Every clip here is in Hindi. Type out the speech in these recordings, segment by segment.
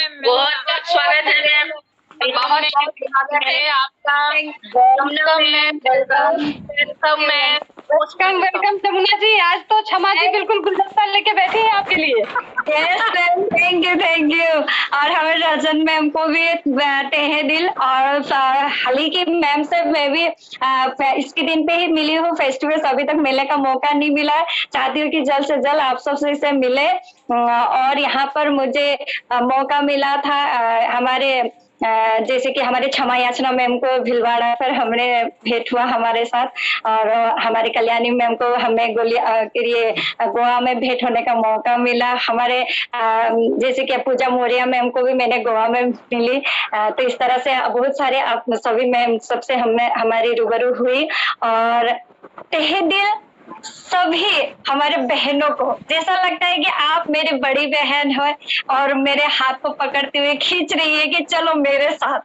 बहुत बहुत स्वागत है मैम। बहुत बहुत स्वागत है आपका। Welcome ma'am, welcome welcome ma'am. Welcome welcome Jamuna ji. आज तो क्षमा जी बिल्कुल गुलदस्ता लेके बैठी है आपके लिए। Yes ma'am, thank you. और हमें रजन मैम को भी तहे दिल, और हाल की मैम से मैं भी इसके दिन पे ही मिली हूँ। फेस्टिवल अभी तक मिलने का मौका नहीं मिला है। चाहती हूँ कि जल्द से जल्द आप सबसे से मिले। और यहाँ पर मुझे मौका मिला था हमारे जैसे कि हमारे क्षमा याचना मैम को भिलवाड़ा पर हमने भेंट हुआ हमारे साथ, और हमारे कल्याणी मैम को हमें ये गोवा में भेंट होने का मौका मिला। हमारे जैसे कि पूजा मौर्य मैम को भी मैंने गोवा में मिली। तो इस तरह से बहुत सारे आप सभी मैम सबसे हमारी रूबरू हुई, और तहे दिल सभी हमारे बहनों को जैसा लगता है कि आप मेरी बड़ी बहन हो और मेरे हाथ को पकड़ते हुए खींच रही है कि चलो मेरे साथ।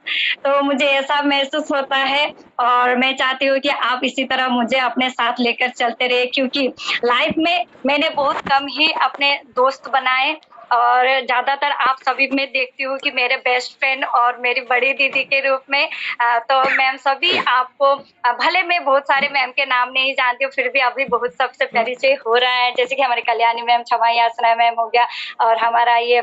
तो मुझे ऐसा महसूस होता है, और मैं चाहती हूँ कि आप इसी तरह मुझे अपने साथ लेकर चलते रहे, क्योंकि लाइफ में मैंने बहुत कम ही अपने दोस्त बनाए, और ज्यादातर आप सभी में देखती हूँ कि मेरे बेस्ट फ्रेंड और मेरी बड़ी दीदी के रूप में। तो मैम सभी आपको भले मैं बहुत सारे मैम के नाम नहीं जानती हूँ, फिर भी अभी बहुत सबसे परिचय हो रहा है। जैसे कि हमारे कल्याणी मैम, क्षमा याचना मैम हो गया, और हमारा ये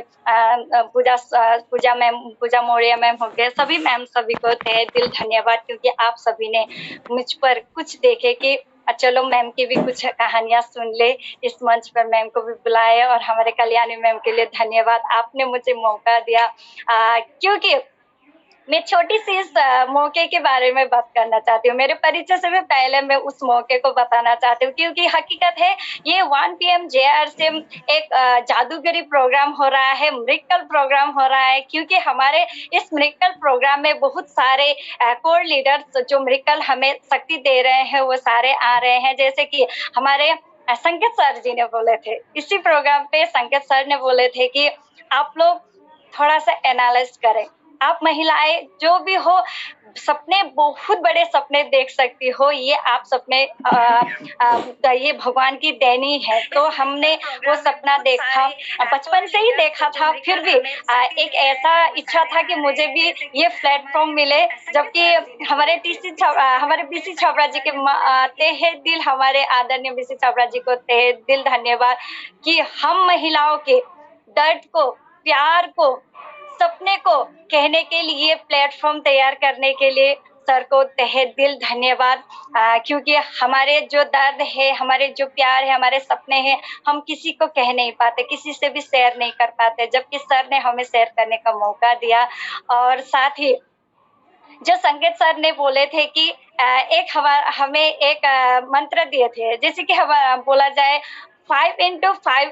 पूजा मौर्य मैम हो गया। सभी मैम सभी को तहे दिल धन्यवाद, क्योंकि आप सभी ने मुझ पर कुछ देखे कि चलो मैम की भी कुछ कहानियां सुन ले। इस मंच पर मैम को भी बुलाए, और हमारे कल्याणी मैम के लिए धन्यवाद, आपने मुझे मौका दिया। क्योंकि मैं छोटी सी इस मौके के बारे में बात करना चाहती हूँ। मेरे परिचय से भी पहले मैं उस मौके को बताना चाहती हूँ, क्योंकि हकीकत है ये 1 PM JR से एक जादूगरी प्रोग्राम हो रहा है, मिरेकल प्रोग्राम हो रहा है। क्योंकि हमारे इस मिरेकल प्रोग्राम में बहुत सारे कोर लीडर्स जो मिरेकल हमें शक्ति दे रहे हैं वो सारे आ रहे हैं। जैसे कि हमारे संकेत सर जी ने बोले थे इसी प्रोग्राम पे, संकेत सर ने बोले थे कि आप लोग थोड़ा सा एनालाइज करें। आप महिलाएं जो भी हो, सपने बहुत बड़े सपने देख सकती हो, ये आप सपने ये भगवान की देनी है। तो हमने वो सपना देखा, बचपन से ही देखा था। फिर भी एक ऐसा इच्छा था कि मुझे भी ये प्लेटफॉर्म मिले, जबकि हमारे BC छाबड़ा जी के तहे दिल, हमारे आदरणीय BC छाबड़ा जी को तहे दिल धन्यवाद कि हम महिलाओं के दर्द को, प्यार को, सपने को कहने के लिए प्लेटफॉर्म तैयार करने के लिए सर को तहे दिल धन्यवाद। क्योंकि हमारे जो दर्द है, हमारे जो प्यार है, हमारे सपने हैं, हम किसी को कह नहीं पाते, किसी से भी शेयर नहीं कर पाते, जबकि सर ने हमें शेयर करने का मौका दिया। और साथ ही जो संकेत सर ने बोले थे कि हमें एक मंत्र दिए थे, जैसे कि बोला जाए 5x5,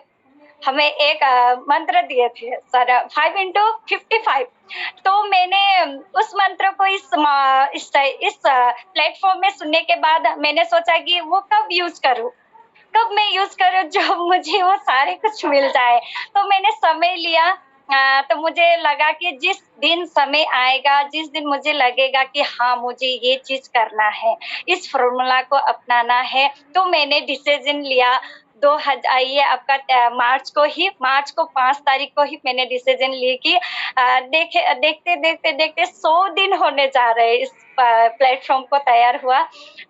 हमें एक मंत्र दिए थे सर, 5x55। तो मैंने उस मंत्र को इस प्लेटफॉर्म में सुनने के बाद मैंने सोचा कि वो कब यूज करूं, कब मैं यूज करूं जब मुझे वो सारे कुछ मिल जाए। तो मैंने समय लिया। तो मुझे लगा कि जिस दिन समय आएगा, जिस दिन मुझे लगेगा कि हाँ मुझे ये चीज करना है, इस फॉर्मूला को अपनाना है, तो मैंने डिसीजन लिया। ये आपका मार्च को 5 तारीख को ही मैंने डिसीजन ली कि देखते देखते देखते 100 दिन होने जा रहे हैं इस प्लेटफॉर्म को तैयार हुआ।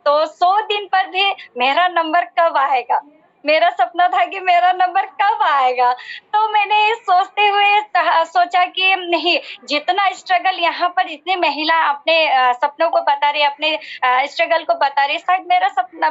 तो 100 दिन पर भी मेरा नंबर कब आएगा, मेरा सपना था कि मेरा नंबर कब आएगा। तो मैंने सोचते हुए सोचा कि नहीं, जितना स्ट्रगल यहाँ पर इतनी महिला अपने सपनों को बता रही है, अपने स्ट्रगल को बता रही है, शायद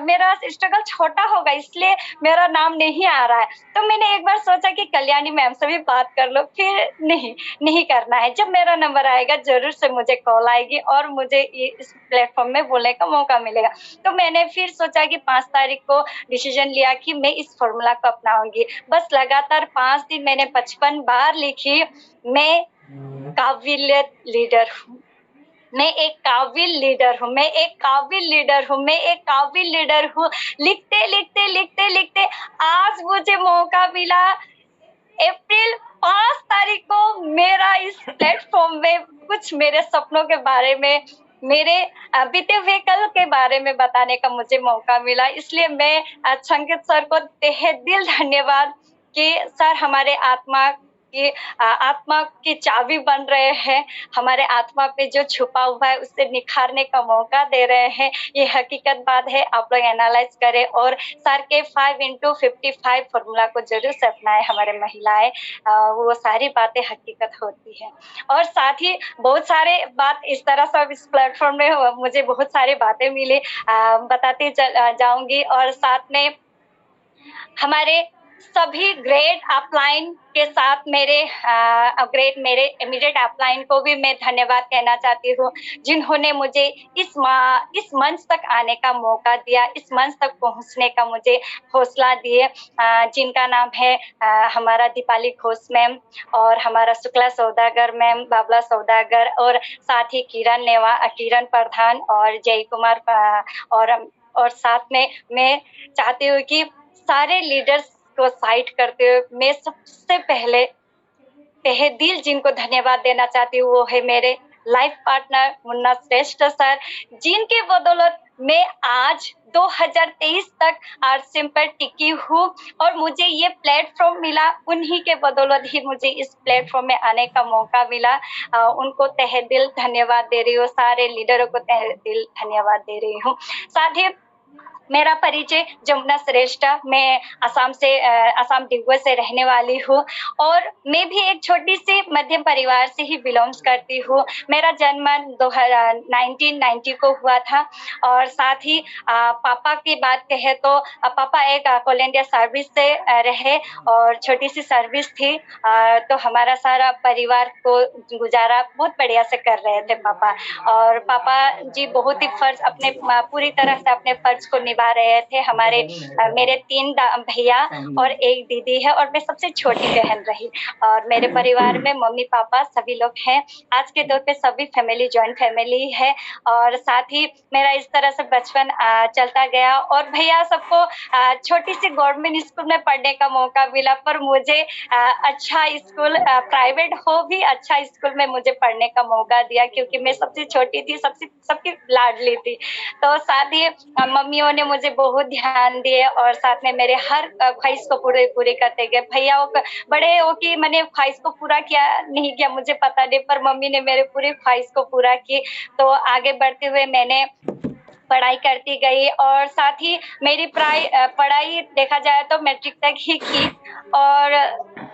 मेरा स्ट्रगल छोटा होगा, इसलिए मेरा नाम नहीं आ रहा है। तो मैंने एक बार सोचा कि कल्याणी मैम से भी बात कर लो, फिर नहीं करना है, जब मेरा नंबर आएगा जरूर से मुझे कॉल आएगी और मुझे इस प्लेटफॉर्म में बोलने का मौका मिलेगा। तो मैंने फिर सोचा कि 5 तारीख को डिसीजन लिया कि मैं इस फॉर्मूला को अपनाऊंगी। बस लगातार 5 दिन मैंने 55 बार लिखी, मैं काबिलियत लीडर हूँ, मैं एक काबिल लीडर हूँ, मैं एक काबिल लीडर हूँ, मैं एक काबिल लीडर हूँ। लिखते लिखते लिखते लिखते आज मुझे मौका मिला। अप्रैल 5 तारीख को मेरा इस प्लेटफॉर्म में कुछ मेरे सपनों के बारे में, मेरे बीते हुए कल के बारे में बताने का मुझे मौका मिला। इसलिए मैं संकेत सर को तहे दिल धन्यवाद कि सर हमारे आत्मा की आत्मा की चाबी बन रहे हैं। हमारे आत्मा पे जो छुपा हुआ है उसे निखारने का मौका दे रहे हैं। ये हकीकत बात है, आप लोग एनालाइज करें और सर के 5x55 फॉर्मूला को जरूर से अपनाएं हमारे महिलाएं। वो सारी बातें हकीकत होती है। और साथ ही बहुत सारे बात इस तरह से इस प्लेटफॉर्म में मुझे बहुत सारी बातें मिली, बताती जाऊंगी। और साथ में हमारे सभी ग्रेड अपलाइन के साथ मेरे मेरे इमीडिएट अपलाइन को भी मैं धन्यवाद कहना चाहती हूँ, जिन्होंने मुझे इस मंच तक आने का मौका दिया, इस मंच तक पहुँचने का मुझे हौसला दिए, जिनका नाम है हमारा दीपाली घोष मैम और हमारा शुक्ला सौदागर मैम, बाबला सौदागर और साथ ही किरण प्रधान और जय कुमार और साथ में मैं चाहती हूँ कि सारे लीडर्स को साइड करते हुए मैं सबसे पहले तहे दिल जिनको धन्यवाद देना चाहती हूँ वो है मेरे लाइफ पार्टनर मुन्ना श्रेष्ठ सर, जिनके बदौलत मैं आज 2023 तक आरसीएम पर टिकी हूँ और मुझे ये प्लेटफॉर्म मिला। उन्हीं के बदौलत ही मुझे इस प्लेटफॉर्म में आने का मौका मिला। उनको तहे दिल धन्यवाद दे रही हूँ, सारे लीडरों को तहे दिल धन्यवाद दे रही हूँ। साथ ही मेरा परिचय जमुना श्रेष्ठ, मैं असम डिगबोई से रहने वाली हूँ और मैं भी एक छोटी सी मध्यम परिवार से ही बिलोंग्स करती हूँ। मेरा जन्म 1990 को हुआ था और साथ ही पापा की बात कहे तो पापा एक कोल इंडिया सर्विस से रहे और छोटी सी सर्विस थी, तो हमारा सारा परिवार को गुजारा बहुत बढ़िया से कर रहे थे पापा। और पापा जी बहुत ही अपने पूरी तरह से अपने फर्ज को निभा रहे थे। मेरे 3 भैया और एक दीदी है और मैं सबसे छोटी बहन रही और मेरे परिवार में मम्मी पापा सभी लोग हैं। आज के दौर पे सभी फैमिली जॉइंट फैमिली है और साथ ही मेरा इस तरह से बचपन चलता गया और भैया सबको छोटी सी गवर्नमेंट स्कूल में पढ़ने का मौका मिला, पर मुझे अच्छा स्कूल प्राइवेट हो भी अच्छा स्कूल में मुझे पढ़ने का मौका दिया, क्योंकि मैं सबसे छोटी थी, सबकी लाडली थी। तो साथ ही मम्मियों ने मुझे बहुत ध्यान दिए और साथ में मेरे हर ख्वाहिश को पूरे करते गए। भैया बड़े हो कि मैंने ख्वाहिश को पूरा किया नहीं किया मुझे पता नहीं, पर मम्मी ने मेरे पूरी ख्वाहिश को पूरा की। तो आगे बढ़ते हुए मैंने पढ़ाई करती गई और साथ ही मेरी पढ़ाई देखा जाए तो मैट्रिक तक ही की और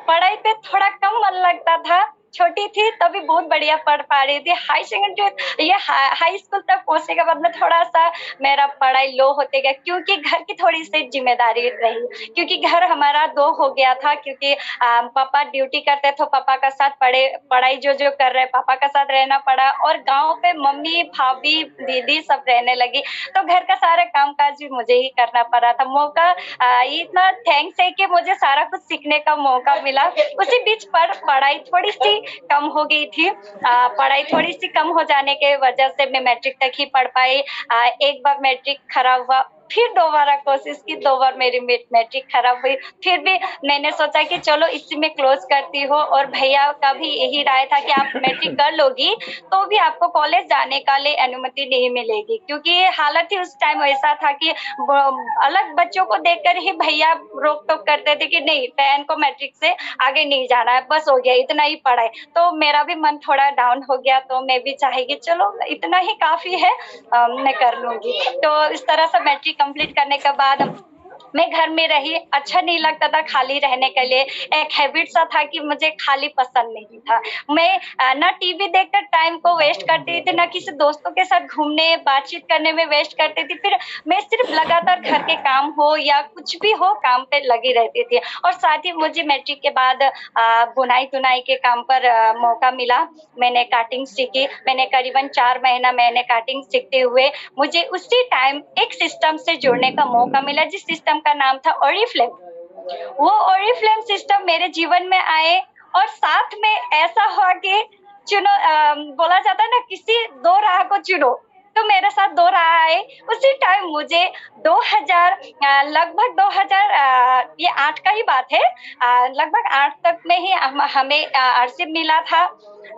पढ़ाई पे थोड़ा कम मन लगता था। छोटी थी तभी बहुत बढ़िया पढ़ पा रही थी। हाई सेकेंडरी ये हाई स्कूल तक पहुंचने के बाद में थोड़ा सा मेरा पढ़ाई लो होते गया, क्योंकि घर की थोड़ी सी जिम्मेदारी रही, क्योंकि घर हमारा 2 हो गया था, क्योंकि पापा ड्यूटी करते थे, पापा का साथ पढ़ाई जो कर रहे पापा का साथ रहना पड़ा और गाँव पे मम्मी भाभी दीदी सब रहने लगी, तो घर का सारा काम काज भी मुझे ही करना पड़ा था। मौका इतना थैंक्स है कि मुझे सारा कुछ सीखने का मौका मिला। उसी बीच पर पढ़ाई थोड़ी सी कम हो गई थी, पढ़ाई थोड़ी सी कम हो जाने के वजह से मैं मैट्रिक तक ही पढ़ पाई। एक बार मैट्रिक खराब हुआ, फिर दोबारा कोशिश की, 2 बार मेरी मैट्रिक खराब हुई, फिर भी मैंने सोचा कि चलो इसी में क्लोज करती हो। और भैया का भी यही राय था कि आप मैट्रिक कर लोगी तो भी आपको कॉलेज जाने का लिए अनुमति नहीं मिलेगी, क्योंकि हालत ही उस टाइम ऐसा था कि अलग बच्चों को देखकर ही भैया रोक टोक करते थे कि नहीं बहन को मैट्रिक से आगे नहीं जाना है, बस हो गया इतना ही पढ़ाई। तो मेरा भी मन थोड़ा डाउन हो गया, तो मैं भी चाहेगी चलो इतना ही काफी है, मैं कर लूंगी। तो इस तरह से मैट्रिक कंप्लीट करने के बाद मैं घर में रही, अच्छा नहीं लगता था खाली रहने के लिए। एक हैबिट सा था कि मुझे खाली पसंद नहीं था। मैं ना टीवी देखकर टाइम को वेस्ट करती थी, ना किसी दोस्तों के साथ घूमने बातचीत करने में वेस्ट करती थी। फिर मैं सिर्फ लगातार घर के काम हो या कुछ भी हो काम पे लगी रहती थी। और साथ ही मुझे मैट्रिक के बाद बुनाई तुनाई के काम पर मौका मिला। मैंने काटिंग सीखी, मैंने करीबन 4 महीना मैंने काटिंग सीखते हुए मुझे उसी टाइम एक सिस्टम से जुड़ने का मौका मिला, जिस सिस्टम का नाम था ओरिफ्लेम। वो ओरिफ्लेम सिस्टम मेरे जीवन में आए और साथ में ऐसा हुआ कि बोला जाता है ना किसी 2 राह को चुनो, तो मेरे साथ 2 राह आए। उसी टाइम मुझे 2000 लगभग 2000 ये 8 का ही बात है, लगभग 8 तक में ही हमें आरसीएम मिला था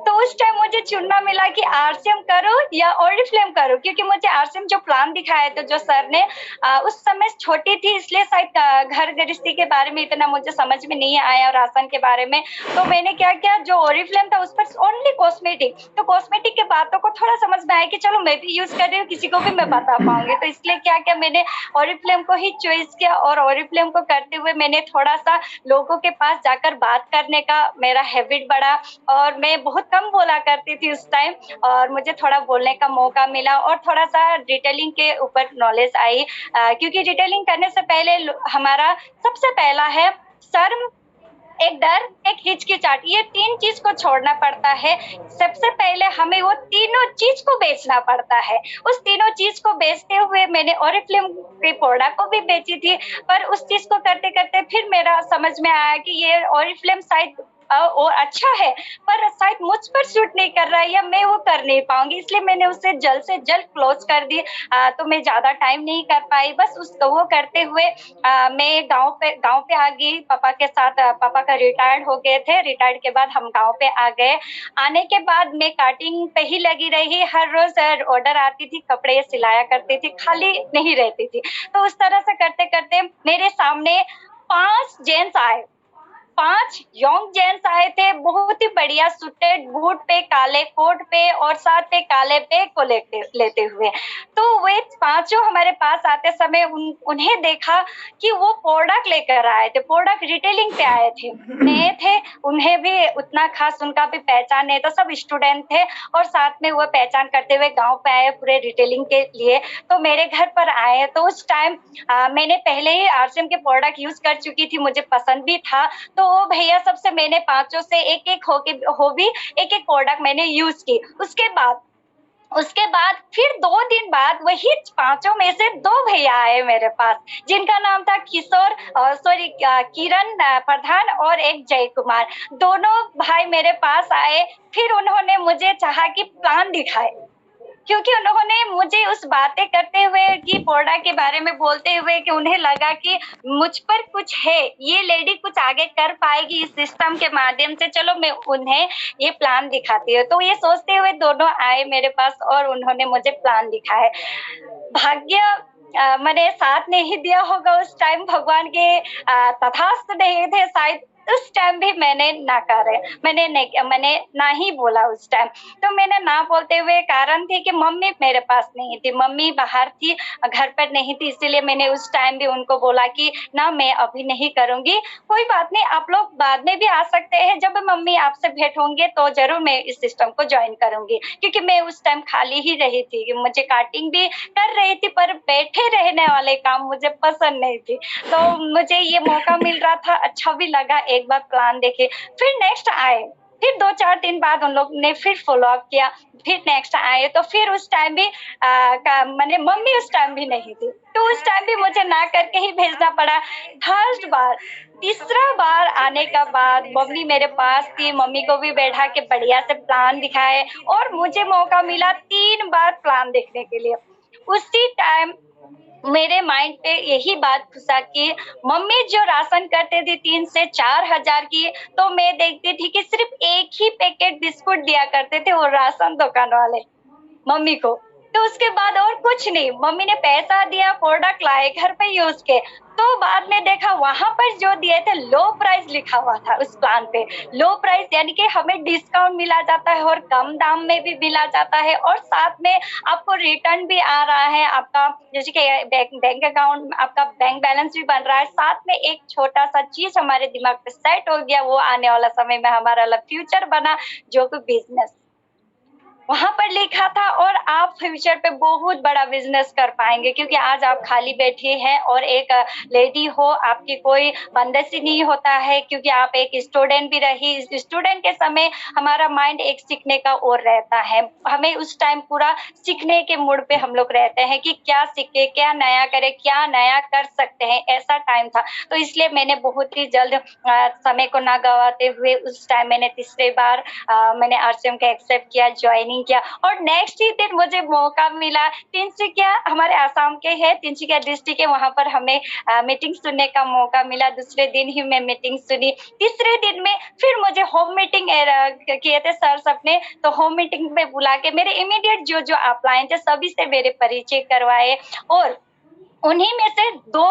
तो उस टाइम मुझे चुनना मिला कि आरसीएम करो या ओरिफ्लेम करो, क्योंकि मुझे आरसीएम जो प्लान दिखाया था जो सर ने, उस समय छोटी थी इसलिए शायद घर गृहस्थी के बारे में इतना मुझे समझ में नहीं आया और राशन के बारे में। तो मैंने क्या किया, जो ओरिफ्लेम था उस पर ओनली कॉस्मेटिक, तो कॉस्मेटिक के बातों को थोड़ा समझ में आया कि चलो मैं भी यूज कर रही हूँ, किसी को भी मैं बता पाऊंगी। तो इसलिए क्या किया, मैंने ओरिफ्लेम को ही चॉइस किया और ओरिफ्लेम को करते हुए मैंने थोड़ा सा लोगों के पास जाकर बात करने का मेरा हैबिट बढ़ा और मैं बहुत कम बोला करती थी उस टाइम, और मुझे थोड़ा बोलने का मौका मिला और थोड़ा सा डिटेलिंग के ऊपर नॉलेज आई, क्योंकि डिटेलिंग करने से पहले हमारा सबसे पहला है शर्म, एक डर, एक हिचकिचाहट, ये 3 चीज को छोड़ना पड़ता है। सबसे पहले हमें वो तीनों चीज को बेचना पड़ता है। उस तीनों चीज को बेचते हुए मैंने ओरिफ्लेम के प्रोडक्ट को भी बेची थी, पर उस चीज को करते करते फिर मेरा समझ में आया कि ये ओरिफ्लेम शायद और अच्छा है, पर शायद मुझ पर सूट नहीं कर रहा है या मैं वो कर नहीं पाऊंगी, इसलिए मैंने उसे जल्द से जल्द क्लोज कर दी। तो मैं ज्यादा टाइम नहीं कर पाई, बस वो करते हुए मैं गांव पे आ गई पापा के साथ। पापा का रिटायर्ड हो गए थे, रिटायर्ड के बाद हम गांव पे आ गए। आने के बाद मैं काटिंग पे ही लगी रही, हर रोज ऑर्डर आती थी, कपड़े सिलाया करती थी, खाली नहीं रहती थी। तो उस तरह से करते करते मेरे सामने 5 जेंट्स आए, 5 यंग जेंट्स आए थे, बहुत ही बढ़िया सूटेड, बूट पे, काले कोट पे और साथ पे काले बैग को लेते हुए। तो वे पांचों हमारे पास आते समय उन्हें देखा कि वो प्रोडक्ट लेकर आए थे, प्रोडक्ट रिटेलिंग पे आए थे, नए थे, उन्हें भी उतना खास उनका भी पहचान नहीं, तो सब स्टूडेंट थे और साथ में वो पहचान करते हुए गांव पे आए पूरे रिटेलिंग के लिए। तो मेरे घर पर आए, तो उस टाइम मैंने पहले ही आरसीएम के प्रोडक्ट यूज कर चुकी थी, मुझे पसंद भी था। तो वो भैया सबसे मैंने पांचों से एक एक प्रोडक्ट मैंने यूज की। उसके बाद फिर 2 दिन बाद वही पांचों में से 2 भैया आए मेरे पास, जिनका नाम था किरण प्रधान और एक जय कुमार। दोनों भाई मेरे पास आए, फिर उन्होंने मुझे चाहा कि प्लान दिखाए, क्योंकि उन्होंने मुझे उस बातें करते हुए कि प्रोडक्ट के बारे में बोलते हुए कि उन्हें लगा कि मुझ पर कुछ है, ये लेडी कुछ आगे कर पाएगी इस सिस्टम के माध्यम से, चलो मैं उन्हें ये प्लान दिखाती हूँ। तो ये सोचते हुए दोनों आए मेरे पास और उन्होंने मुझे प्लान दिखाए। भाग्य मैंने साथ नहीं दिया होगा उस टाइम, भगवान के तथास्तु नहीं थे शायद, उस टाइम भी मैंने मैंने ना ही बोला उस टाइम। तो मैंने ना बोलते हुए कारण थी कि मम्मी मेरे पास नहीं थी, मम्मी बाहर थी, घर पर नहीं थी, इसीलिए मैंने उस टाइम भी उनको बोला कि ना मैं अभी नहीं करूंगी, कोई बात नहीं, आप लोग बाद में भी आ सकते हैं, जब मम्मी आपसे भेंट होंगे तो जरूर मैं इस सिस्टम को ज्वाइन करूंगी। क्योंकि मैं उस टाइम खाली ही रही थी, कि मुझे काटिंग भी कर रही थी, पर बैठे रहने वाले काम मुझे पसंद नहीं थी। तो मुझे ये मौका मिल रहा था, अच्छा भी लगा, एक बार प्लान देखे। फिर नेक्स्ट आए, फिर 2-4 दिन बाद उन लोग ने फिर फॉलो अप किया, फिर नेक्स्ट आए, तो फिर उस टाइम भी मैंने मम्मी उस टाइम भी नहीं थी, तो उस टाइम भी मुझे ना करके ही भेजना पड़ा। थर्ड बार, तीसरा बार आने का बाद मम्मी मेरे पास थी, मम्मी को भी बैठा के बढ़िया से प्लान दिखाए और मुझे मौका मिला 3 बार प्लान देखने के लिए। उसी टाइम मेरे माइंड पे यही बात घुसा कि मम्मी जो राशन करते थे 3 से 4 हजार की, तो मैं देखती थी कि सिर्फ एक ही पैकेट बिस्कुट दिया करते थे वो राशन दुकान वाले मम्मी को। तो उसके बाद और कुछ नहीं, मम्मी ने पैसा दिया, प्रोडक्ट लाए, घर पे यूज के। तो बाद में देखा वहां पर जो दिए थे लो प्राइस लिखा हुआ था उस प्लान पे, लो प्राइस यानी कि हमें डिस्काउंट मिला जाता है और कम दाम में भी मिला जाता है, और साथ में आपको रिटर्न भी आ रहा है, आपका जैसे कि बैंक अकाउंट, आपका बैंक बैलेंस भी बन रहा है। साथ में एक छोटा सा चीज हमारे दिमाग पे सेट हो गया, वो आने वाला समय में हमारा अलग फ्यूचर बना, जो कि बिजनेस वहां पर लिखा था, और आप फ्यूचर पे बहुत बड़ा बिजनेस कर पाएंगे, क्योंकि आज आप खाली बैठे हैं और एक लेडी हो, आपकी कोई बंदश ही नहीं होता है, क्योंकि आप एक स्टूडेंट भी रही। स्टूडेंट के समय हमारा माइंड एक सीखने का और रहता है, हमें उस टाइम पूरा सीखने के मूड पे हम लोग रहते हैं कि क्या सीखे, क्या नया करे, क्या नया कर सकते हैं, ऐसा टाइम था। तो इसलिए मैंने बहुत ही जल्द समय को ना गवाते हुए उस टाइम मैंने तीसरे बार मैंने आरसीएम का एक्सेप्ट किया, ज्वाइनिंग मीटिंग किया और नेक्स्ट ही दिन मुझे मौका मिला तिनसुकिया, हमारे आसाम के है, तिनसुकिया डिस्ट्रिक्ट है, वहां पर हमें मीटिंग सुनने का मौका मिला। दूसरे दिन ही मैं मीटिंग सुनी। तीसरे दिन में फिर मुझे होम मीटिंग किए थे सर सबने, तो होम मीटिंग में बुला के मेरे इमीडिएट जो जो अपलाइन थे सभी से मेरे परिचय करवाए और उन्हीं में से दो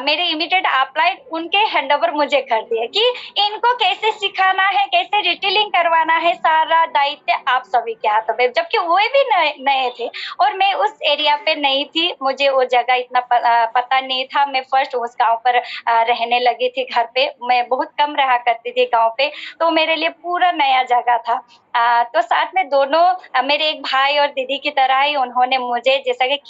मेरे इमीडिएट अपलाइन उनके हैंडओवर मुझे कर दिए कि इनको कैसे सिखाना है, कैसे रिटेलिंग करवाना है, सारा दायित्व आप सभी के हाथों में। जबकि वो भी नए थे और मैं उस एरिया पे नहीं थी, मुझे वो जगह इतना पता नहीं था। मैं फर्स्ट उस गांव पर रहने लगी थी, घर पे मैं बहुत कम रहा करती थी गांव पे, तो मेरे लिए पूरा नया जगह था। तो साथ में दोनों मेरे एक भाई और दीदी की तरह ही उन्होंने मुझे, जैसा कि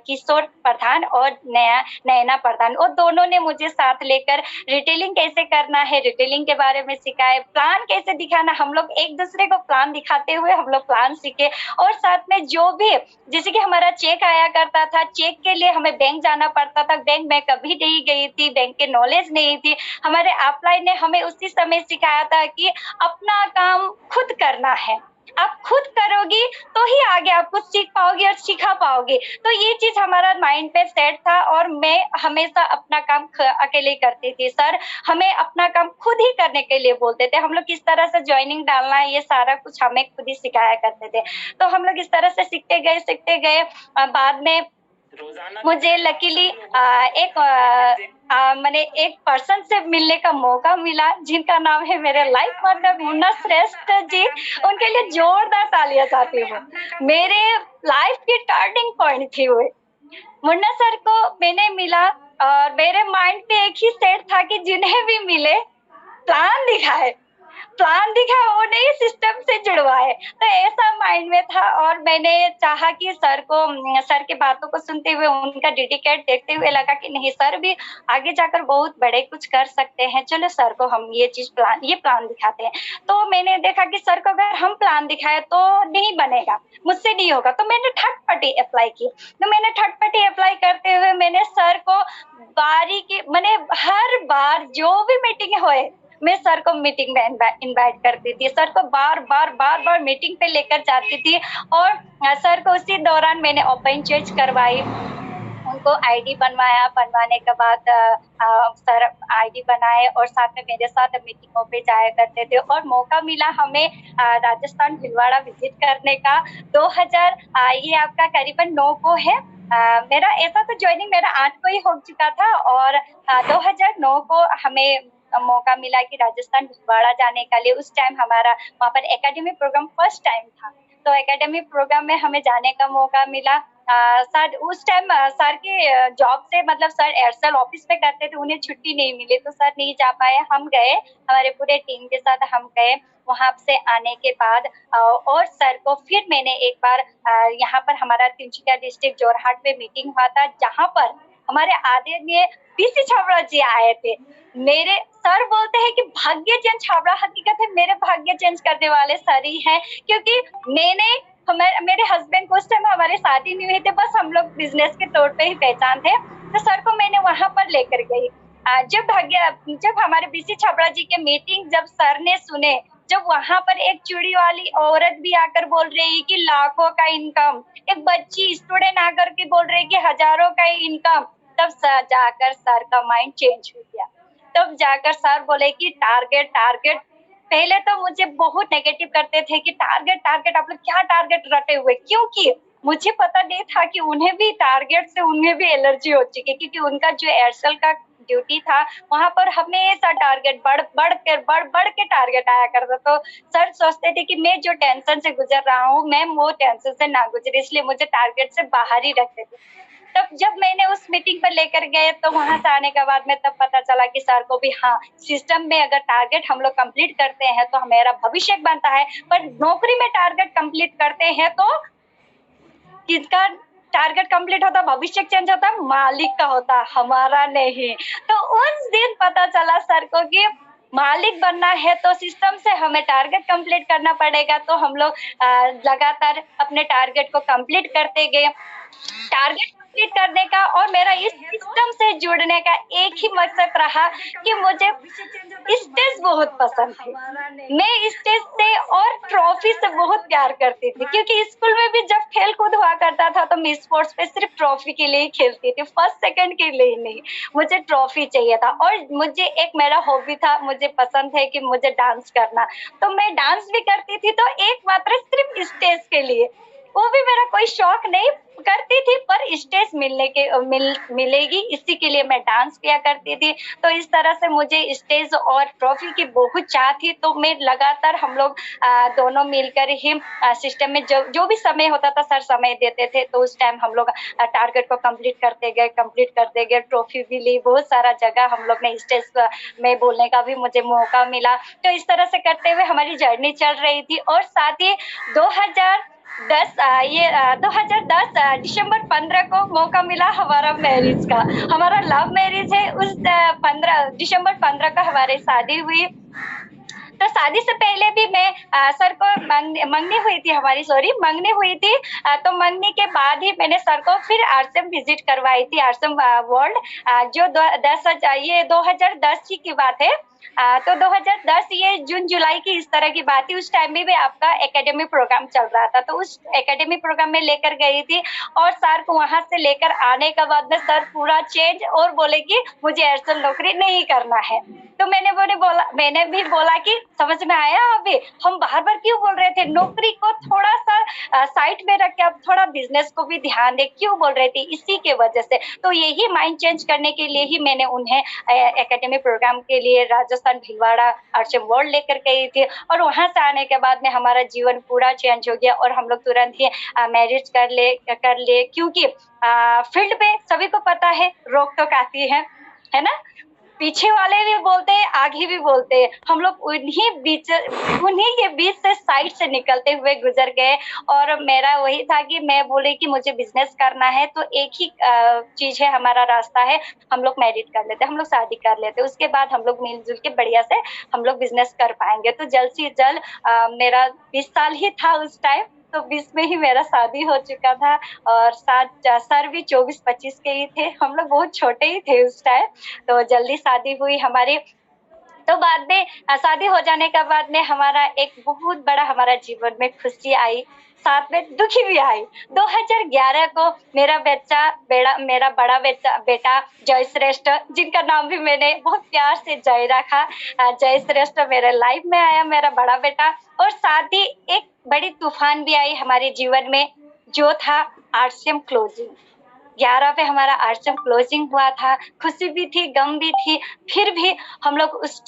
किशोर प्रधान और नैना प्रधान, वो दोनों ने मुझे साथ लेकर रिटेलिंग कैसे करना है, रिटेलिंग के बारे में सिखाए, प्लान कैसे दिखाना, हम लोग एक दूसरे को प्लान दिखाते हुए हम लोग प्लान सीखे। और साथ में जो भी, जैसे कि हमारा चेक आया करता था, चेक के लिए हमें बैंक जाना पड़ता था, बैंक में कभी नहीं गई थी, बैंक के नॉलेज नहीं थी। हमारे अपलाइन ने हमें उसी समय सिखाया था कि अपना काम खुद करना है, आप खुद करोगी तो ही आगे आप कुछ सीख पाओगी और सिखा पाओगी। तो ये चीज हमारा माइंड पे सेट था और मैं हमेशा अपना काम अकेले करती थी। सर हमें अपना काम खुद ही करने के लिए बोलते थे, हम लोग किस तरह से ज्वाइनिंग डालना है ये सारा कुछ हमें खुद ही सिखाया करते थे। तो हम लोग इस तरह से सीखते गए। बाद में मुझे लकीली मैंने एक पर्सन से मिलने का मौका मिला जिनका नाम है मेरे लाइफ पार्टनर मुन्ना श्रेष्ठ जी। उनके लिए जोरदार तालियां चाहती हूँ। मेरे लाइफ की टर्निंग पॉइंट थी वो। मुन्ना सर को मैंने मिला और मेरे माइंड पे एक ही सेट था कि जिन्हें भी मिले प्लान दिखा वो नहीं सिस्टम से जुड़वाए, तो ऐसा माइंड में था। और मैंने चाहा कि सर के बातों को सुनते हुए, उनका डेडिकेट देखते हुए लगा कि नहीं सर भी आगे जाकर बहुत बड़े कुछ कर सकते हैं, चलो सर को हम ये प्लान दिखाते हैं। तो मैंने देखा कि सर को अगर हम प्लान दिखाए तो नहीं बनेगा, मुझसे नहीं होगा, तो मैंने थर्ड पार्टी अप्लाई की। तो मैंने थर्ड पार्टी अप्लाई करते हुए मैंने सर को मैंने हर बार जो भी मीटिंग हुए मैं सर को मीटिंग में इनवाइट करती थी, सर को बार मीटिंग पे लेकर जाती थी। और सर को उसी दौरान मैंने ओपन चेंज करवाई, उनको आईडी बनवाने के बाद सर आईडी बनाए और साथ में मेरे साथ मीटिंगों पे जाया करते थे। और मौका मिला हमें राजस्थान भीलवाड़ा विजिट करने का। 2000 ये आपका करीबन 9 को है। मेरा ऐसा तो ज्वाइनिंग मेरा 8 को ही हो चुका था और 2009 को हमें मौका मिला कि राजस्थान भीलवाड़ा जाने के लिए। उस टाइम हमारा वहाँ पर एकेडमी प्रोग्राम फर्स्ट टाइम था, तो एकेडमी प्रोग्राम में हमें जाने का मौका मिला। सर उस टाइम सर के जॉब से, मतलब सर एयरसेल ऑफिस में करते थे, उन्हें छुट्टी नहीं मिली तो सर नहीं जा पाए। हम गए, हमारे पूरे टीम के साथ हम गए। वहां से आने के बाद और सर को फिर मैंने एक बार यहाँ पर हमारा तिनसुकिया डिस्ट्रिक्ट जोरहाट में मीटिंग हुआ था, जहाँ पर हमारे आदरणीय पीसी छाबड़ा जी आए थे। मेरे सर बोलते हैं कि भाग्य चेंज छाबड़ा, हकीकत है मेरे भाग्य चेंज करने वाले सर ही हैं, क्योंकि मेरे हस्बैंड को उस टाइम हमारी शादी नहीं हुई थी, बस हम लोग बिजनेस के तौर पे ही पहचान थे। तो सर को मैंने वहां पर लेकर गई। जब हमारे बीसी छाबड़ा जी के मीटिंग जब सर ने सुने, जब वहां पर एक चूड़ी वाली औरत भी आकर बोल रही कि लाखों का इनकम, एक बच्ची स्टूडेंट आकर के बोल रही कि हजारों का इनकम, तब जाकर सर का माइंड चेंज हो गया। तब जाकर सर बोले कि टारगेट। पहले तो मुझे बहुत नेगेटिव करते थे कि टारगेट आप लोग क्या टारगेट रटे हुए, क्योंकि मुझे पता नहीं था कि उन्हें भी टारगेट से उन्हें भी एलर्जी हो चुकी है, क्योंकि उनका जो एयरसेल का ड्यूटी था वहां पर हमेशा टारगेट बढ़ के टारगेट आया करता। तो सर सोचते थे कि मैं जो टेंशन से गुजर रहा हूँ मैम वो टेंशन से ना गुजरे, इसलिए मुझे टारगेट से बाहर ही रखते थे। तब जब मैंने उस मीटिंग पर लेकर गए तो वहां से आने के बाद में तब पता चला कि सर को भी हाँ, सिस्टम में अगर टारगेट हम लोग कंप्लीट करते हैं तो हमारा भविष्य बनता है, पर नौकरी में टारगेट कंप्लीट करते हैं तो किसका टारगेट कंप्लीट होता, भविष्य चेंज होता, मालिक का होता, हमारा नहीं। तो उस दिन पता चला सर को कि मालिक बनना है तो सिस्टम से हमें टारगेट कंप्लीट करना पड़ेगा। तो हम लोग लगातार अपने टारगेट को कंप्लीट करते गए। टारगेट कंप्लीट करने का और मेरा इस सिस्टम से जुड़ने का एक ही मकसद रहा कि मुझे स्टेज बहुत पसंद थी। मैं स्टेज से और ट्रॉफी से बहुत प्यार करती थी, क्योंकि स्कूल में भी जब खेल कूद हुआ करता था तो मैं स्पोर्ट्स पे सिर्फ ट्रॉफी के लिए ही खेलती थी, फर्स्ट सेकंड के लिए नहीं। मुझे ट्रॉफी चाहिए था और मुझे एक मेरा हॉबी था, मुझे पसंद है कि मुझे डांस करना, तो मैं डांस भी करती थी, तो एक मात्र सिर्फ स्टेज के लिए, वो भी मेरा कोई शौक नहीं, करती थी पर स्टेज मिलेगी इसी के लिए मैं डांस किया करती थी। तो इस तरह से मुझे स्टेज और ट्रॉफी की बहुत चाह थी, तो मैं लगातार हम लोग दोनों मिलकर ही सिस्टम में जो भी समय होता था सर समय देते थे, तो उस टाइम हम लोग टारगेट को कंप्लीट करते गए, ट्रॉफी भी ली, बहुत सारा जगह हम लोग ने स्टेज में बोलने का भी मुझे मौका मिला। तो इस तरह से करते हुए हमारी जर्नी चल रही थी और साथ ही 2010 दिसंबर 15 को मौका मिला हमारा मैरिज का। हमारा लव मैरिज है, उस 15 दिसंबर 15 को हमारी शादी हुई। तो शादी से पहले भी मैं सर को मंगनी हुई थी हमारी, मंगनी हुई थी। तो मंगनी के बाद ही मैंने सर को फिर आरसीएम विजिट करवाई थी, आरसीएम वर्ल्ड, जो 2010 की बात है। तो 2010 ये जून जुलाई की इस तरह की बात थी। उस टाइम में भी आपका एकेडमी प्रोग्राम चल रहा था, तो उस एकेडमी प्रोग्राम में लेकर गई थी और सर को वहां से लेकर आने के बाद में सर पूरा चेंज और बोले कि मुझे एयरसेल नौकरी नहीं करना है। तो मैंने भी बोला कि समझ में आया, अभी हम बार बार क्यों बोल रहे थे, नौकरी को थोड़ा सा साइड में रख के अब थोड़ा बिजनेस को भी ध्यान दे, क्यों बोल रहे थे, इसी के वजह से। तो यही माइंड चेंज करने के लिए ही मैंने उन्हें एकेडमी प्रोग्राम के लिए राजस्थान भीलवाड़ा आरसीएम वर्ल्ड लेकर गई थी और वहां से आने के बाद में हमारा जीवन पूरा चेंज हो गया और हम लोग तुरंत ही मैरिज कर ले, क्योंकि फील्ड पे सभी को पता है रोक टोक आती है ना, पीछे वाले भी बोलते हैं, आगे भी बोलते हैं। हम लोग उन्हीं के बीच से साइड से निकलते हुए गुजर गए और मेरा वही था कि मैं बोले कि मुझे बिजनेस करना है, तो एक ही चीज है, हमारा रास्ता है, हम लोग मैरिज कर लेते, हम लोग शादी कर लेते, उसके बाद हम लोग मिलजुल के बढ़िया से हम लोग बिजनेस कर पाएंगे। तो जल्द से जल्द मेरा 20 साल ही था उस टाइम, तो 20 में ही मेरा शादी हो चुका था और सर भी 24-25 के ही थे, हम लोग बहुत छोटे ही थे उस टाइम। तो जल्दी शादी हुई हमारी। तो बाद में शादी हो जाने के बाद में हमारा एक बहुत बड़ा हमारा जीवन में खुशी आई, साथ में दुखी भी आई। 2011 को मेरा मेरा बड़ा बेटा जय श्रेष्ठ, जिनका नाम भी मैंने बहुत प्यार से जय रखा, जय श्रेष्ठ मेरे लाइफ में आया, मेरा बड़ा बेटा। और साथ ही एक बड़ी तूफान भी आई हमारे जीवन में, जो था आरसीएम क्लोजिंग। 11 पे हमारा आरसीएम क्लोजिंग हुआ था, खुशी भी थी, गम भी थी, फिर भी हम लोग उस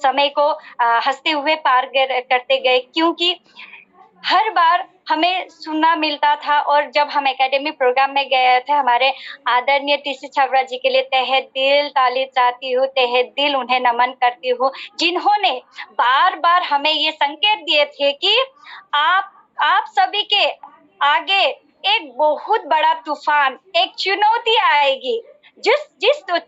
समय को हंसते हुए पार करते गए, क्योंकि हर बार हमें सुनना मिलता था। और जब हम एकेडमी प्रोग्राम में गए थे, हमारे आदरणीय टीसी छाबड़ा जी के लिए तहे दिल ताली चाहती हूँ, तहे दिल उन्हें नमन करती हूँ, जिन्होंने बार बार हमें ये संकेत दिए थे कि आप सभी के आगे एक बहुत बड़ा तूफान, एक चुनौती आएगी, जिस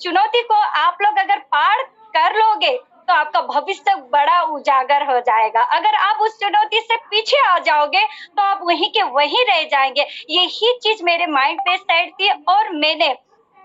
चुनौती को आप लोग अगर पार कर लोगे तो आपका भविष्य बड़ा उजागर हो जाएगा। अगर आप उस चुनौती से पीछे आ जाओगे तो आप वहीं के वहीं रह जाएंगे। यही चीज मेरे माइंड पे सेट थी और मैंने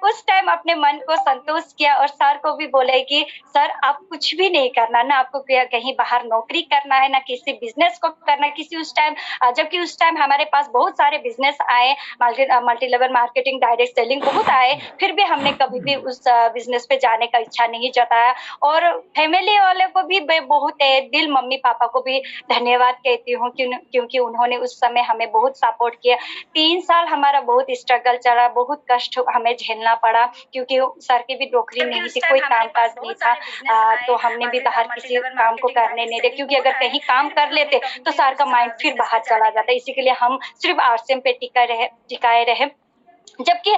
उस टाइम अपने मन को संतुष्ट किया और सर को भी बोले कि सर आप कुछ भी नहीं करना, ना आपको कहीं बाहर नौकरी करना है, ना किसी बिजनेस को करना किसी उस टाइम, जबकि उस टाइम हमारे पास बहुत सारे बिजनेस आए, multi level marketing, direct selling बहुत आए, फिर भी हमने कभी भी उस बिजनेस पे जाने का इच्छा नहीं जताया। और फैमिली वाले को भी मैं बहुत दिल मम्मी पापा को भी धन्यवाद कहती हूँ, क्योंकि उन्होंने उस समय हमें बहुत सपोर्ट किया। 3 साल हमारा बहुत स्ट्रगल चला, बहुत कष्ट हमें झेलना पड़ा, क्योंकि सर की भी नौकरी नहीं थी, कोई काम काज नहीं था। तो हमने भी बाहर किसी काम को करने नहीं दिया, क्योंकि अगर कहीं काम कर लेते तो सर का माइंड फिर बाहर चला जाता, इसी के लिए हम सिर्फ आरसीएम पे टिकाए रहे। जबकि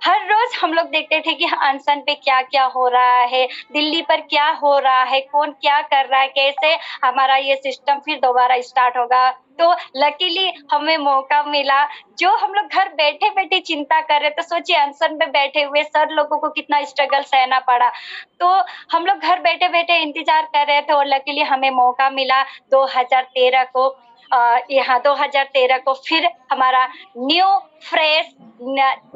हर रोज हम लोग देखते थे कि अनशन पे क्या क्या हो रहा है, दिल्ली पर क्या हो रहा है, कौन क्या कर रहा है, कैसे हमारा ये सिस्टम फिर दोबारा स्टार्ट होगा, तो लकीली हमें मौका मिला। जो हम लोग घर बैठे बैठे चिंता कर रहे, तो सोचिए अनशन में बैठे हुए सर लोगों को कितना स्ट्रगल सहना पड़ा। तो हम लोग घर बैठे बैठे इंतजार कर रहे थे और लकीली हमें मौका मिला 2013 को। यहाँ 2013 को फिर हमारा new fresh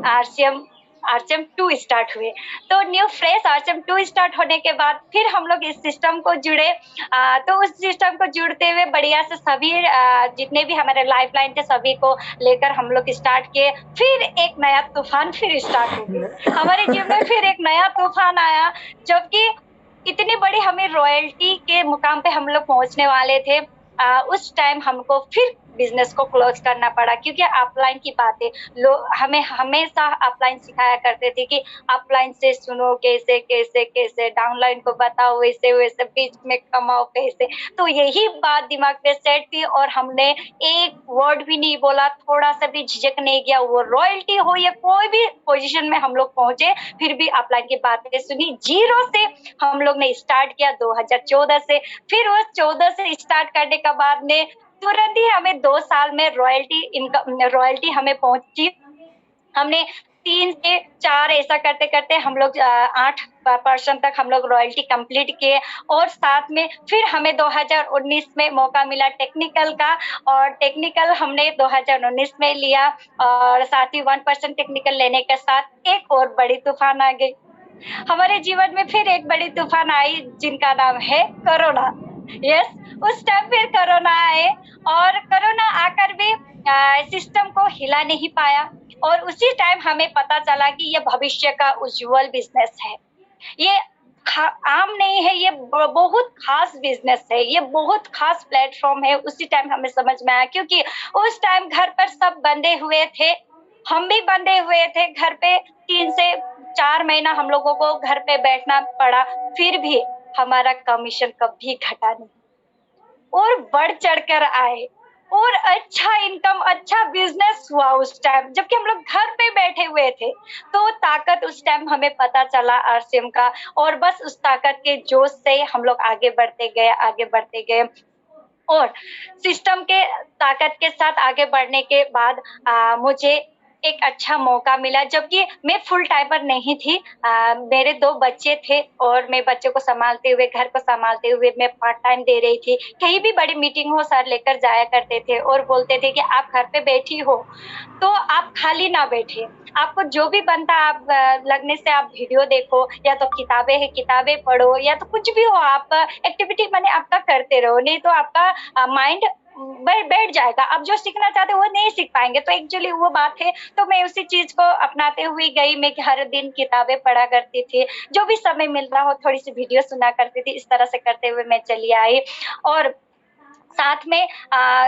RCM RCM 2 start हुए। तो न्यू फ्रेश आरसीएम 2 स्टार्ट होने के बाद फिर हम लोग इस सिस्टम को जुड़े। तो उस सिस्टम को जुड़ते हुए बढ़िया से सभी जितने भी हमारे लाइफलाइन थे सभी को लेकर हम लोग स्टार्ट किए। फिर एक नया तूफान फिर स्टार्ट हो गया हमारे जीवन में, फिर एक नया तूफान आया, जबकि इतनी बड़ी हमें रॉयल्टी के मुकाम पे हम लोग पहुंचने वाले थे। उस टाइम हमको फिर बिजनेस को क्लोज करना पड़ा, क्योंकि अपलाइन की बातें लोग हमें हमेशा अपलाइन सिखाया करते थे कि अपलाइन से सुनो कैसे कैसे कैसे, डाउनलाइन को बताओ वैसे वैसे, बीच में कमाओ पैसे। तो यही बात दिमाग पे सेट थी और हमने एक वर्ड भी नहीं बोला, थोड़ा सा भी झिझक नहीं किया। वो रॉयल्टी हो या कोई भी पोजीशन में हम लोग पहुंचे, फिर भी अपलाइन की बातें सुनी। जीरो से हम लोग ने स्टार्ट किया 2014 से। फिर वो 14 से स्टार्ट करने के बाद में तुरंत ही हमें 2 साल में रॉयल्टी हमें पहुंची। हमने 3 से 4 ऐसा करते करते हम लोग 8% तक हम लोग रॉयल्टी कंप्लीट किए। और साथ में फिर हमें 2019 में मौका मिला टेक्निकल का, और टेक्निकल हमने 2019 में लिया। और साथ ही 1% टेक्निकल लेने के साथ एक और बड़ी तूफान आ गई हमारे जीवन में। फिर एक बड़ी तूफान आई जिनका नाम है कोरोना। यस, उस टाइम फिर कोरोना आए और कोरोना आकर भी सिस्टम को हिला नहीं पाया। और उसी टाइम हमें पता चला कि ये भविष्य का उज्जवल बिजनेस है, ये आम नहीं है, ये बहुत खास बिजनेस है, ये बहुत खास प्लेटफॉर्म है। उसी टाइम हमें समझ में आया, क्योंकि उस टाइम घर पर सब बंधे हुए थे, हम भी बंधे हुए थे घर पे। 3 से 4 महीना हम लोगों को घर पे बैठना पड़ा, फिर भी हमारा कमीशन कभी घटा नहीं और बढ़ चढ़ कर आए और अच्छा इनकम, अच्छा बिजनेस हुआ उस टाइम, जबकि हम लोग घर पे बैठे हुए थे। तो ताकत उस टाइम हमें पता चला आरसीएम का, और बस उस ताकत के जोश से हम लोग आगे बढ़ते गए, आगे बढ़ते गए। और सिस्टम के ताकत के साथ आगे बढ़ने के बाद मुझे एक अच्छा मौका मिला, जबकि मैं फुल टाइमर नहीं थी। मेरे 2 बच्चे थे और मैं बच्चों को संभालते हुए, घर को संभालते हुए मैं पार्ट टाइम दे रही थी। कहीं भी बड़ी मीटिंग हो सर लेकर जाया करते थे और बोलते थे कि आप घर पे बैठी हो तो आप खाली ना बैठे, आपको जो भी बनता आप लगने से आप वीडियो देखो, या तो किताबें है किताबें पढ़ो, या तो कुछ भी हो आप एक्टिविटी मैंने आपका करते रहो, नहीं तो आपका माइंड बैठ जाएगा, आप जो सीखना चाहते हो वो नहीं सीख पाएंगे। तो एक्चुअली वो बात है, तो मैं उसी चीज को अपनाते हुए गई। मैं हर दिन किताबें पढ़ा करती थी, जो भी समय मिल रहा हो थोड़ी सी वीडियो सुना करती थी, इस तरह से करते हुए मैं चली आई। और साथ में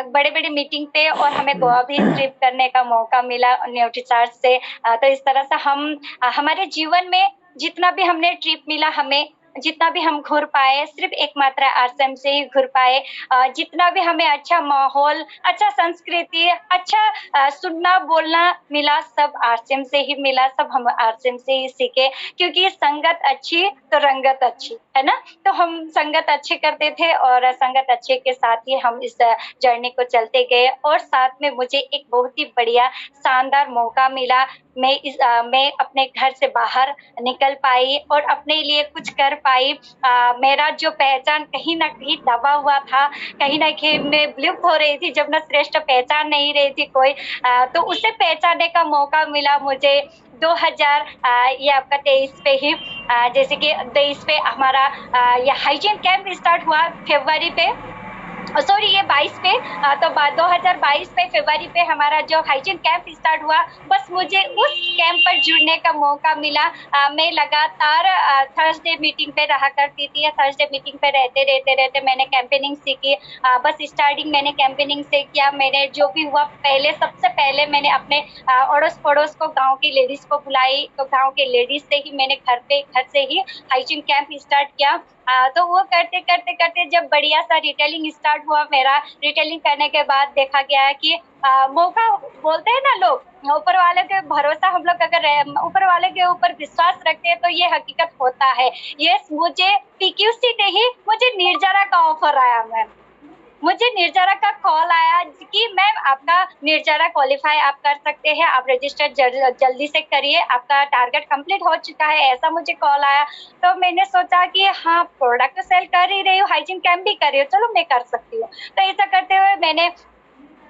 बड़े बड़े मीटिंग पे और हमें गोवा भी ट्रिप करने का मौका मिला न्यूट्रीचार्ज से। तो इस तरह से हम हमारे जीवन में जितना भी हमने ट्रिप मिला, हमें जितना भी हम घूर पाए सिर्फ एकमात्र आरसीएम से ही घूर पाए। जितना भी हमें अच्छा माहौल, अच्छा संस्कृति, अच्छा सुनना बोलना मिला, सब आरसीएम से ही मिला, सब हम आरसीएम से ही सीखे। क्योंकि संगत अच्छी तो रंगत अच्छी, है ना। तो हम संगत अच्छे करते थे और संगत अच्छे के साथ ही हम इस जर्नी को चलते गए। और साथ में मुझे एक बहुत ही बढ़िया शानदार मौका मिला। मैं अपने घर से बाहर निकल पाई और अपने लिए कुछ कर पाई। मेरा जो पहचान कहीं ना कहीं दबा हुआ था, कहीं ना कहीं मैं विलुप्त हो रही थी, जब ना श्रेष्ठ पहचान नहीं रही थी कोई, तो उसे पहचानने का मौका मिला मुझे 2000 ये आपका 23 पे ही। जैसे कि 23 पे हमारा ये हाइजीन कैंप स्टार्ट हुआ फरवरी पे, सॉरी ये 22 पे। तो 2022 पे फरवरी पे हमारा जो हाइजीन कैंप स्टार्ट हुआ, बस मुझे उस कैंप पर जुड़ने का मौका मिला। मैं लगातार थर्सडे मीटिंग पे रहा करती थी, थर्सडे मीटिंग पे रहते मैंने कैंपेनिंग सीखी। बस स्टार्टिंग मैंने कैंपेनिंग से किया। मैंने जो भी हुआ, पहले सबसे पहले मैंने अपने अड़ोस पड़ोस को, गाँव की लेडीज को बुलाई, तो गाँव के लेडीज से ही मैंने घर से ही हाइजीन कैंप स्टार्ट किया। तो वो करते करते करते जब बढ़िया सा रिटेलिंग स्टार्ट हुआ मेरा, रिटेलिंग करने के बाद देखा गया कि मौका बोलते हैं ना लोग, ऊपर वाले के भरोसा, हम लोग अगर ऊपर वाले के ऊपर विश्वास रखते हैं तो ये हकीकत होता है। यस, मुझे पीक्यूसी से ही मुझे निर्जरा का ऑफर आया मैम। मुझे निर्जरा का कॉल आया कि मैम आपका निर्जरा क्वालिफाई आप कर सकते हैं, आप रजिस्टर जल्दी से करिए, आपका टारगेट कंप्लीट हो चुका है, ऐसा मुझे कॉल आया। तो मैंने सोचा कि हाँ, प्रोडक्ट सेल कर ही रही हूँ, हाइजीन कैंप भी कर रही हूँ, चलो मैं कर सकती हूँ। तो ऐसा करते हुए मैंने